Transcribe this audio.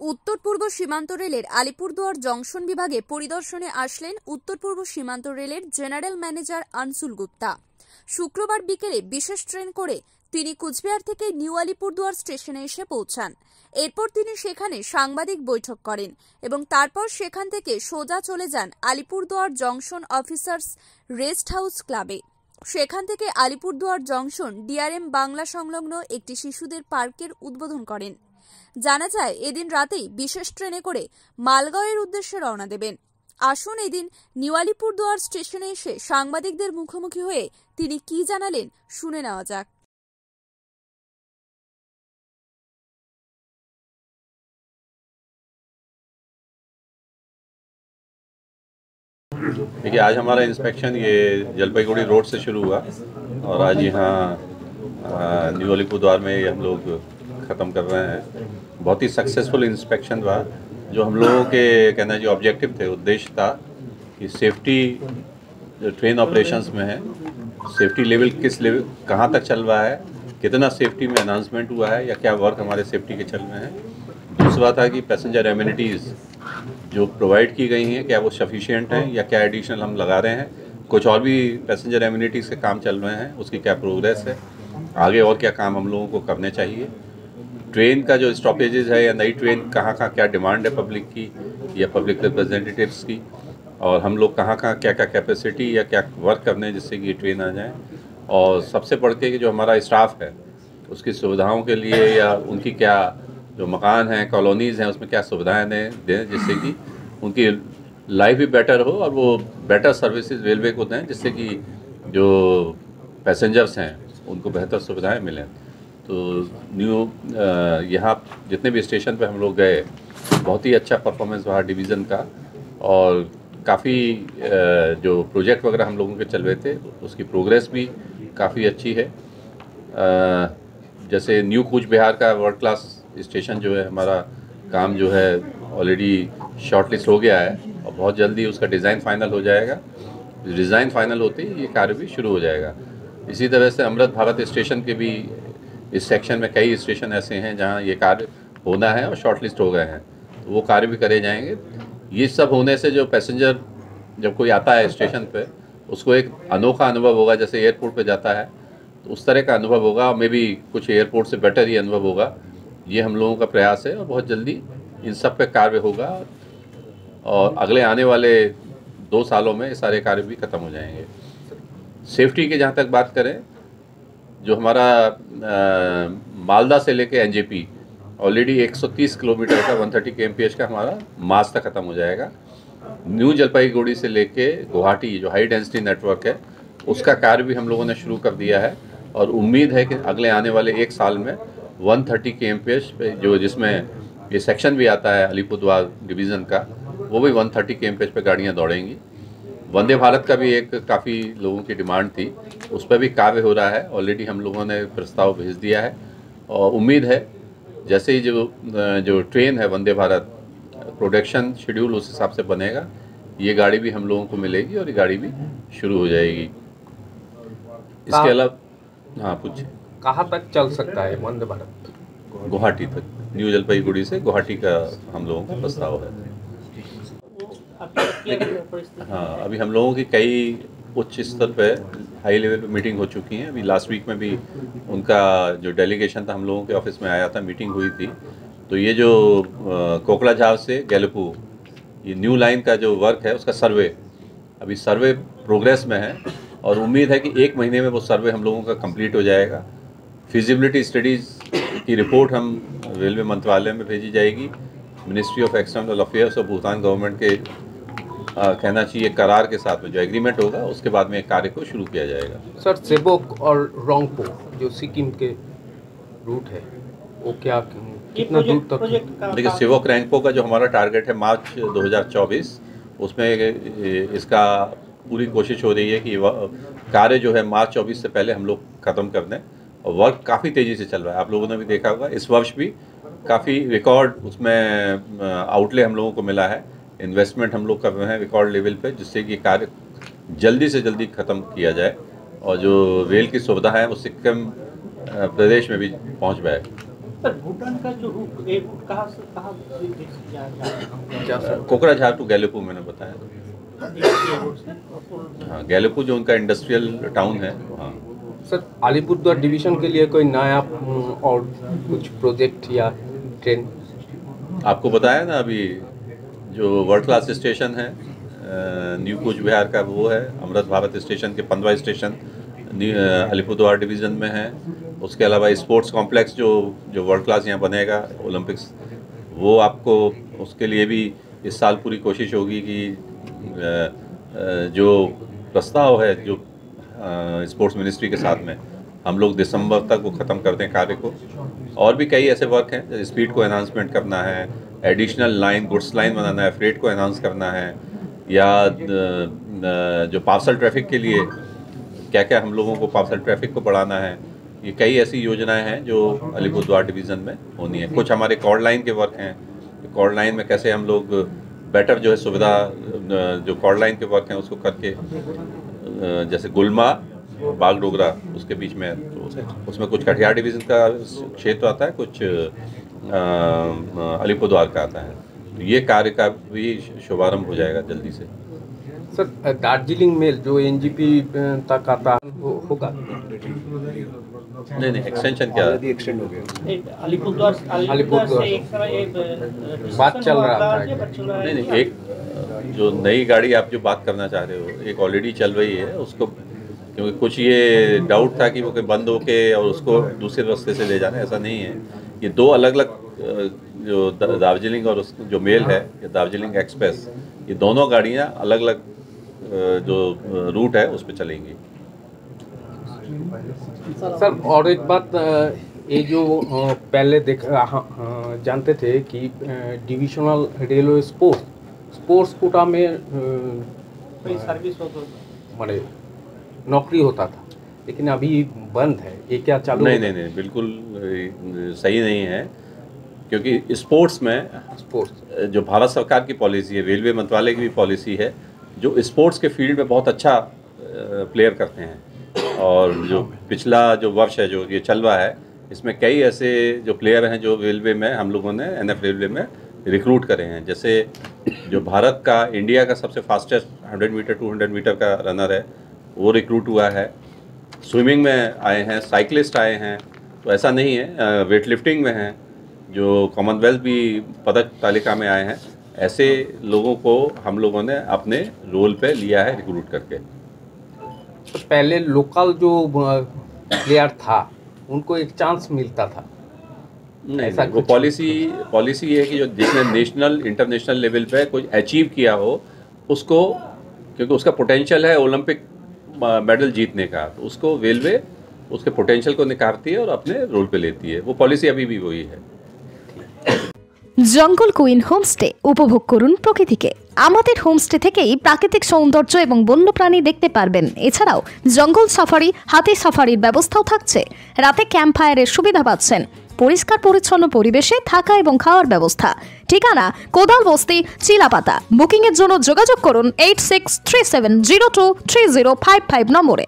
উত্তর পূর্ব সীমান্ত রেলের আলিপুরদুয়ার জংশন বিভাগে পরিদর্শনে আসলেন উত্তর পূর্ব সীমান্ত রেলের জেনারেল ম্যানেজার আনসুল গুপ্তা। শুক্রবার বিকেলে বিশেষ ট্রেন করে তিনি কুচবিহার থেকে নিউ আলিপুরদুয়ার স্টেশনে এসে পৌঁছান। এরপর তিনি সেখানে সাংবাদিক বৈঠক করেন এবং তারপর সেখান থেকে সোজা চলে যান Alipurduar junction officers rest house ক্লাবে। সেখান থেকে আলিপুরদুয়ার জংশন ডিআরএম বাংলা সংলগ্ন একটি শিশুদের পার্কের উদ্বোধন করেন। জানা যায় এদিন রাতেই বিশেষ ট্রেনে করে মালগাঁওয়ের উদ্দেশ্যে রওনা দেবেন। আসুন এদিন নিউ আলিপুরদুয়ার স্টেশনে এসে সাংবাদিকদের মুখোমুখি হয়ে তিনি কি জানালেন শুনে নেওয়া যাক। देखिए, आज हमारा इंस्पेक्शन ये जलपाईगुड़ी रोड से शुरू हुआ और आज यहाँ न्यू अलीपुरद्वार में हम लोग ख़त्म कर रहे हैं। बहुत ही सक्सेसफुल इंस्पेक्शन रहा। जो हम लोगों के कहना जो ऑब्जेक्टिव थे, उद्देश्य था कि सेफ्टी जो ट्रेन ऑपरेशंस में है, सेफ्टी लेवल किस लेवल कहाँ तक चल रहा है, कितना सेफ्टी में एनहांसमेंट हुआ है या क्या वर्क हमारे सेफ्टी के चल रहे हैं। दूसरा था कि पैसेंजर एमिनिटीज़ जो प्रोवाइड की गई हैं क्या वो सफिशिएंट हैं या क्या एडिशनल हम लगा रहे हैं। कुछ और भी पैसेंजर एमिनिटीज़ के काम चल रहे हैं, उसकी क्या प्रोग्रेस है, आगे और क्या काम हम लोगों को करने चाहिए। ट्रेन का जो स्टॉपेजेस है या नई ट्रेन कहाँ क्या डिमांड है पब्लिक की या पब्लिक रिप्रेजेंटेटिव्स की, और हम लोग कहाँ क्या कैपेसिटी या क्या वर्क करने हैं जिससे कि ये ट्रेन आ जाए। और सबसे बढ़ के जो हमारा स्टाफ है उसकी सुविधाओं के लिए या उनकी क्या जो मकान हैं, कॉलोनीज़ हैं, उसमें क्या सुविधाएं दें जिससे कि उनकी लाइफ भी बेटर हो और वो बेटर सर्विसेज रेलवे को दें जिससे कि जो पैसेंजर्स हैं उनको बेहतर सुविधाएं मिलें। तो यहाँ जितने भी स्टेशन पे हम लोग गए बहुत ही अच्छा परफॉर्मेंस रहा डिवीज़न का, और काफ़ी जो प्रोजेक्ट वगैरह हम लोगों के चल रहे थे उसकी प्रोग्रेस भी काफ़ी अच्छी है। जैसे न्यू कूच बिहार का वर्ल्ड क्लास स्टेशन जो है, हमारा काम जो है ऑलरेडी शॉर्टलिस्ट हो गया है और बहुत जल्दी उसका डिज़ाइन फाइनल हो जाएगा। डिज़ाइन फाइनल होते ही ये कार्य भी शुरू हो जाएगा। इसी तरह से अमृत भारत स्टेशन के भी इस सेक्शन में कई स्टेशन ऐसे हैं जहां ये कार्य होना है और शॉर्टलिस्ट हो गए हैं, तो वो कार्य भी करे जाएंगे। ये सब होने से जो पैसेंजर जब कोई आता है स्टेशन पे उसको एक अनोखा अनुभव होगा। जैसे एयरपोर्ट पे जाता है तो उस तरह का अनुभव होगा, मे बी कुछ एयरपोर्ट से बेटर ही अनुभव होगा। ये हम लोगों का प्रयास है और बहुत जल्दी इन सब पे कार्य होगा और अगले आने वाले 2 सालों में ये सारे कार्य भी खत्म हो जाएंगे। सेफ्टी की जहाँ तक बात करें, जो हमारा मालदा से लेके एनजेपी ऑलरेडी 130 किलोमीटर का 130 kmph का हमारा मास तक ख़त्म हो जाएगा। न्यू जलपाईगुड़ी से लेके गुवाहाटी जो हाई डेंसिटी नेटवर्क है उसका कार्य भी हम लोगों ने शुरू कर दिया है और उम्मीद है कि अगले आने वाले 1 साल में 130 kmph पे जो जिसमें ये सेक्शन भी आता है अलीपुरद्वार डिवीज़न का, वो भी 130 kmph पे गाड़ियाँ दौड़ेंगी। वंदे भारत का भी एक काफ़ी लोगों की डिमांड थी, उस पर भी कार्य हो रहा है। ऑलरेडी हम लोगों ने प्रस्ताव भेज दिया है और उम्मीद है जैसे ही जो ट्रेन है वंदे भारत प्रोडक्शन शेड्यूल उस हिसाब से बनेगा, ये गाड़ी भी हम लोगों को मिलेगी और ये गाड़ी भी शुरू हो जाएगी। इसके अलावा हाँ पूछिए, कहाँ तक चल सकता है वंदे भारत? गुवाहाटी तक, न्यू जलपाईगुड़ी से गुवाहाटी का हम लोगों का प्रस्ताव है। हाँ, अभी हम लोगों की कई उच्च स्तर पे हाई लेवल पे मीटिंग हो चुकी हैं। अभी लास्ट वीक में भी उनका जो डेलीगेशन था हम लोगों के ऑफिस में आया था, मीटिंग हुई थी। तो ये जो कोकड़ाझार से गैलपू ये न्यू लाइन का जो वर्क है उसका सर्वे अभी प्रोग्रेस में है और उम्मीद है कि 1 महीने में वो सर्वे हम लोगों का कंप्लीट हो जाएगा। फिजिबिलिटी स्टडीज़ की रिपोर्ट हम रेलवे मंत्रालय में भेजी जाएगी। मिनिस्ट्री ऑफ एक्सटर्नल अफेयर्स और भूटान गवर्नमेंट के कहना चाहिए करार के साथ में जो एग्रीमेंट होगा उसके बाद में एक कार्य को शुरू किया जाएगा। सर, सेबोक और रोंगपो जो सिक्किम के रूट है वो कितना दूर तक? देखिए, सेवोक रैंगपो का जो हमारा टारगेट है मार्च 2024, उसमें इसका पूरी कोशिश हो रही है कि कार्य जो है मार्च 24 से पहले हम लोग ख़त्म कर दें और वर्क काफ़ी तेज़ी से चल रहा है। आप लोगों ने भी देखा होगा इस वर्ष भी काफ़ी रिकॉर्ड उसमें आउटले हम लोगों को मिला है। इन्वेस्टमेंट हम लोग कर रहे हैं रिकॉर्ड लेवल पे जिससे कि कार्य जल्दी से जल्दी ख़त्म किया जाए और जो रेल की सुविधा है वो सिक्किम प्रदेश में भी पहुंच पाए। सर भूटान का जो रूट ये रूट कहाँ से कहाँ कोकराझार टू गैलेपू मैंने बताया। हाँ, गैलेपू जो उनका इंडस्ट्रियल टाउन है वहाँ। सर अलीपुरद्वार डिवीजन के लिए कोई नया और कुछ प्रोजेक्ट या ट्रेन? आपको बताया ना अभी जो वर्ल्ड क्लास स्टेशन है न्यू कूच बिहार का, वो है अमृत भारत स्टेशन के 15 स्टेशन अलीपुरद्वार डिवीज़न में है। उसके अलावा स्पोर्ट्स कॉम्प्लेक्स जो वर्ल्ड क्लास यहाँ बनेगा ओलंपिक्स, वो आपको उसके लिए भी इस साल पूरी कोशिश होगी कि जो प्रस्ताव है जो स्पोर्ट्स मिनिस्ट्री के साथ में हम लोग दिसंबर तक वो ख़त्म कर दें कार्य को। और भी कई ऐसे वर्क हैं, स्पीड को एनहांसमेंट करना है, एडिशनल लाइन गुड्स लाइन बनाना है, फ्रेट को एनहांस करना है, या जो पार्सल ट्रैफिक के लिए क्या क्या हम लोगों को पार्सल ट्रैफिक को बढ़ाना है। ये कई ऐसी योजनाएं हैं जो अलीपुरद्वार डिवीज़न में होनी है। कुछ हमारे कॉर्ड लाइन के वर्क हैं, कॉर्ड लाइन में कैसे हम लोग बेटर जो है सुविधा जो कॉर्ड लाइन के वर्क हैं उसको करके, जैसे गुलमा बागडोगरा उसके बीच में, तो उसमें कुछ कटिहार डिवीज़न का क्षेत्र आता है, कुछ अलीपुरद्वार का आता है। तो ये कार्य का भी शुभारंभ हो जाएगा जल्दी से। सर दार्जिलिंग मेल जो एनजीपी तक आता होगा? नहीं, एक्सटेंशन क्या एक्सटेंड हो गया। अलीपुरद्वार से एक बात चल रहा था। नहीं, एक जो नई गाड़ी आप जो बात करना चाह रहे हो, एक ऑलरेडी चल रही है उसको, क्योंकि कुछ ये डाउट था कि वो कोई बंद होके और उसको दूसरे रास्ते से ले जाना, ऐसा नहीं है। ये दो अलग अलग जो दार्जिलिंग और जो मेल है या दार्जिलिंग एक्सप्रेस, ये दोनों गाड़ियाँ अलग अलग जो रूट है उस पर चलेंगी। सर और एक बात, ये जो पहले जानते थे कि डिविजनल रेलवे स्पोर्ट्स कोटा में सर्विस बड़े नौकरी होता था, लेकिन अभी बंद है, ये क्या चालू? नहीं, बिल्कुल सही नहीं है, क्योंकि स्पोर्ट्स जो भारत सरकार की पॉलिसी है, रेलवे मंत्रालय की भी पॉलिसी है, जो स्पोर्ट्स के फील्ड में बहुत अच्छा प्लेयर करते हैं। और जो पिछला जो वर्ष है जो ये चल रहा है, इसमें कई ऐसे जो प्लेयर हैं जो रेलवे में हम लोगों ने एनएफ रेलवे में रिक्रूट करे हैं। जैसे जो भारत का इंडिया का सबसे फास्टेस्ट 100 मीटर 200 मीटर का रनर है, वो रिक्रूट हुआ है। स्विमिंग में आए हैं, साइकिलिस्ट आए हैं। तो ऐसा नहीं है, वेट लिफ्टिंग में हैं, जो कॉमनवेल्थ भी पदक तालिका में आए हैं। ऐसे लोगों को हम लोगों ने अपने रोल पे लिया है रिक्रूट करके। तो पहले लोकल जो प्लेयर था उनको एक चांस मिलता था? नहीं, वो पॉलिसी ये है कि जो जिसने नेशनल इंटरनेशनल लेवल पे कुछ अचीव किया हो उसको, क्योंकि उसका पोटेंशियल है ओलंपिक मेडल जीतने का, तो उसको रेलवे उसके पोटेंशियल को निखारती है और अपने रोल पे लेती है। वो पॉलिसी अभी भी वही है। জঙ্গল কুইন হোমস্টে উপভোগ করুন প্রকৃতিকে। আমাদের হোমস্টে থেকেই প্রাকৃতিক সৌন্দর্য এবং বন্যপ্রাণী দেখতে পারবেন। এছাড়াও জঙ্গল সাফারি, হাতি সাফারির ব্যবস্থাও থাকছে। রাতে ক্যাম্প ফায়ারের সুবিধা পাচ্ছেন। পরিষ্কার পরিচ্ছন্ন পরিবেশে থাকা এবং খাওয়ার ব্যবস্থা। ঠিকানা কোদাল বস্তি, চিলাপাতা। বুকিং এর জন্য যোগাযোগ করুন 8637023055 নম্বরে।